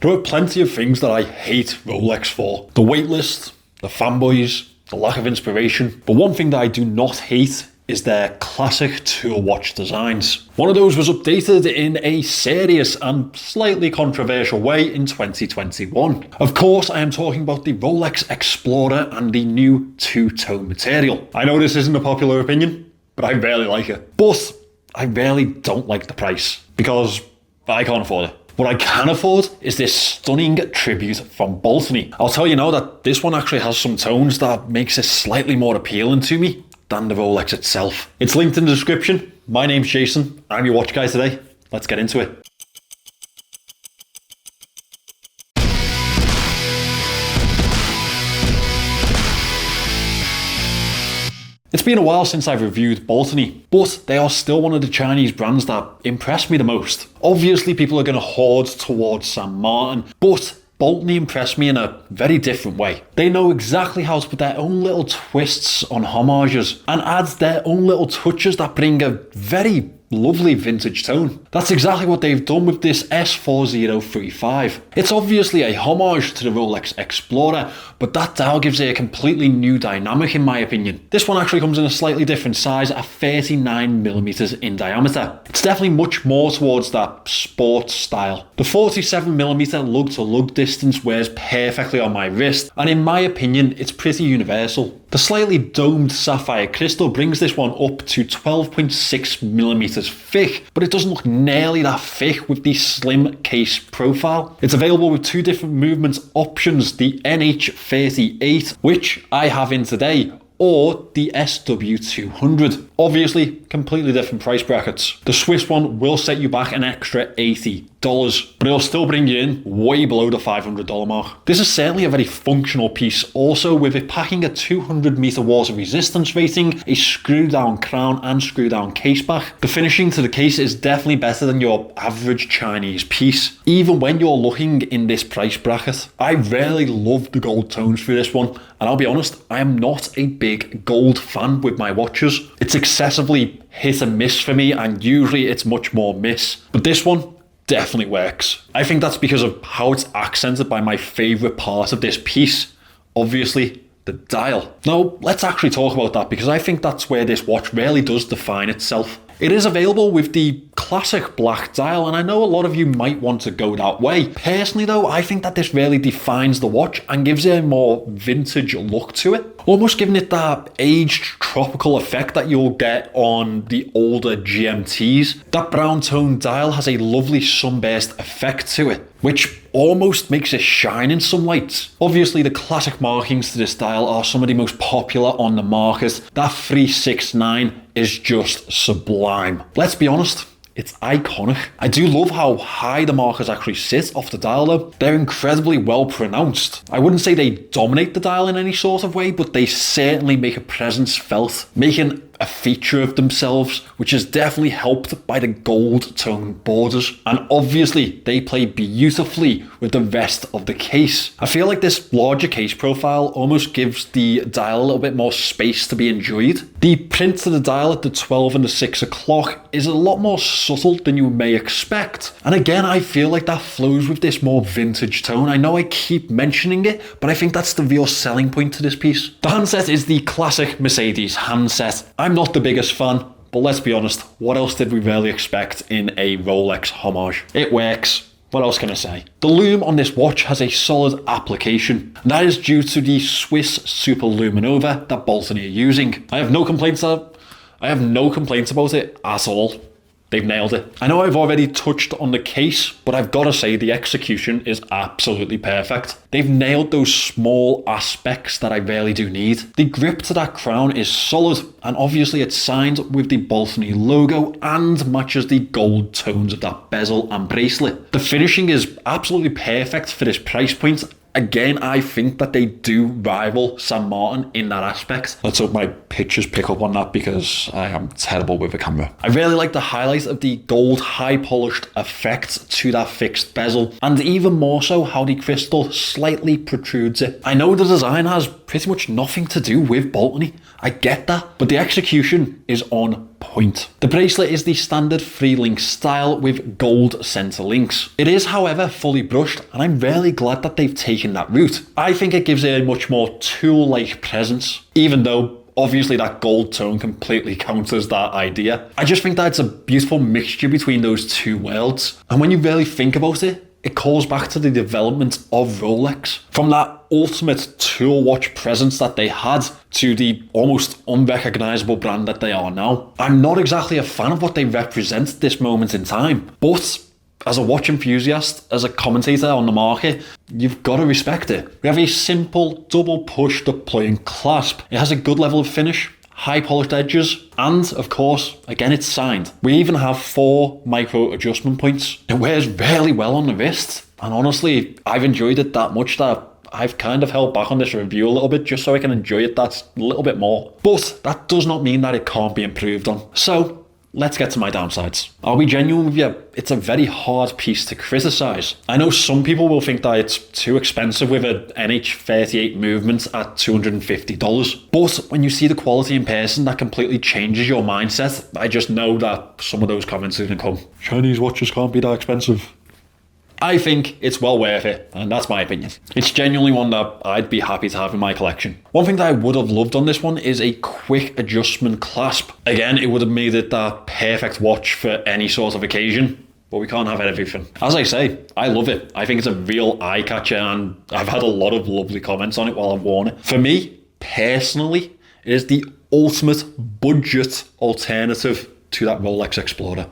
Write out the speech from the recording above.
There are plenty of things that I hate Rolex for. The waitlist, the fanboys, the lack of inspiration. But one thing that I do not hate is their classic tool watch designs. One of those was updated in a serious and slightly controversial way in 2021. Of course, I am talking about the Rolex Explorer and the new two-tone material. I know this isn't a popular opinion, but I really like it. But I really don't like the price because I can't afford it. What I can afford is this stunning tribute from Baltany. I'll tell you now that this one actually has some tones that makes it slightly more appealing to me than the Rolex itself. It's linked in the description. My name's Jason. I'm your watch guy today. Let's get into it. It's been a while since I've reviewed Baltany, but they are still one of the Chinese brands that impress me the most. Obviously, people are going to hoard towards St. Martin, but Baltany impressed me in a very different way. They know exactly how to put their own little twists on homages and add their own little touches that bring a very lovely vintage tone. That's exactly what they've done with this S4035. It's obviously a homage to the Rolex Explorer, but that dial gives it a completely new dynamic in my opinion. This one actually comes in a slightly different size at 39mm in diameter. It's definitely much more towards that sports style. The 47mm lug-to-lug distance wears perfectly on my wrist, and in my opinion, it's pretty universal. The slightly domed sapphire crystal brings this one up to 12.6mm thick, but it doesn't look nearly that thick with the slim case profile. It's available with two different movement options, the NH38, which I have in today, or the SW200. Obviously, completely different price brackets. The Swiss one will set you back an extra $80, but it'll still bring you in way below the $500 mark. This is certainly a very functional piece, also with it packing a 200-meter water resistance rating, a screw-down crown and screw-down case back. The finishing to the case is definitely better than your average Chinese piece, even when you're looking in this price bracket. I really love the gold tones for this one, and I'll be honest, I am not a big gold fan with my watches. It's excessively hit and miss for me, and usually it's much more miss. But this one definitely works. I think that's because of how it's accented by my favourite part of this piece, obviously the dial. Now, let's actually talk about that because I think that's where this watch really does define itself. It is available with the classic black dial, and I know a lot of you might want to go that way. Personally though, I think that this really defines the watch and gives it a more vintage look to it, almost giving it that aged tropical effect that you'll get on the older GMTs. That brown tone dial has a lovely sunburst effect to it, which almost makes it shine in some lights. Obviously, the classic markings to this dial are some of the most popular on the market. That 369 is just sublime. Let's be honest, it's iconic. I do love how high the markers actually sit off the dial though. They're incredibly well pronounced. I wouldn't say they dominate the dial in any sort of way, but they certainly make a presence felt, making a feature of themselves, which is definitely helped by the gold tone borders. And obviously they play beautifully with the rest of the case. I feel like this larger case profile almost gives the dial a little bit more space to be enjoyed. The print to the dial at the 12 and the 6 o'clock is a lot more subtle than you may expect. And again, I feel like that flows with this more vintage tone. I know I keep mentioning it, but I think that's the real selling point to this piece. The handset is the classic Mercedes handset. I'm not the biggest fan, but let's be honest, what else did we really expect in a Rolex homage? It works. What else can I say? The lume on this watch has a solid application, and that is due to the Swiss Super Luminova that Baltany are using. I have no complaints about it at all. They've nailed it. I know I've already touched on the case, but I've got to say the execution is absolutely perfect. They've nailed those small aspects that I really do need. The grip to that crown is solid, and obviously it's signed with the Baltany logo and matches the gold tones of that bezel and bracelet. The finishing is absolutely perfect for this price point. Again, I think that they do rival St. Martin in that aspect. Let's hope my pictures pick up on that because I am terrible with the camera. I really like the highlight of the gold high polished effect to that fixed bezel, and even more so how the crystal slightly protrudes it. I know the design has pretty much nothing to do with Baltany, I get that, but the execution is on point. The bracelet is the standard 3-link style with gold center links. It is, however, fully brushed, and I'm really glad that they've taken that route. I think it gives it a much more tool-like presence, even though obviously that gold tone completely counters that idea. I just think that it's a beautiful mixture between those two worlds, and when you really think about it, it calls back to the development of Rolex. From that ultimate tool watch presence that they had to the almost unrecognizable brand that they are now. I'm not exactly a fan of what they represent at this moment in time, but as a watch enthusiast, as a commentator on the market, you've got to respect it. We have a simple double push deploying clasp. It has a good level of finish, high polished edges, and of course, again, it's signed. We even have 4 micro adjustment points. It wears really well on the wrist, and honestly, I've enjoyed it that much that I've kind of held back on this review a little bit just so I can enjoy it that little bit more. But that does not mean that it can't be improved on. So let's get to my downsides. I'll be genuine with you, it's a very hard piece to criticize. I know some people will think that it's too expensive with an NH38 movement at $250, but when you see the quality in person, that completely changes your mindset. I just know that some of those comments are going to come, Chinese watches can't be that expensive. I think it's well worth it, and that's my opinion. It's genuinely one that I'd be happy to have in my collection. One thing that I would have loved on this one is a quick adjustment clasp. Again, it would have made it that perfect watch for any sort of occasion, but we can't have everything. As I say, I love it. I think it's a real eye catcher, and I've had a lot of lovely comments on it while I've worn it. For me, personally, it is the ultimate budget alternative to that Rolex Explorer.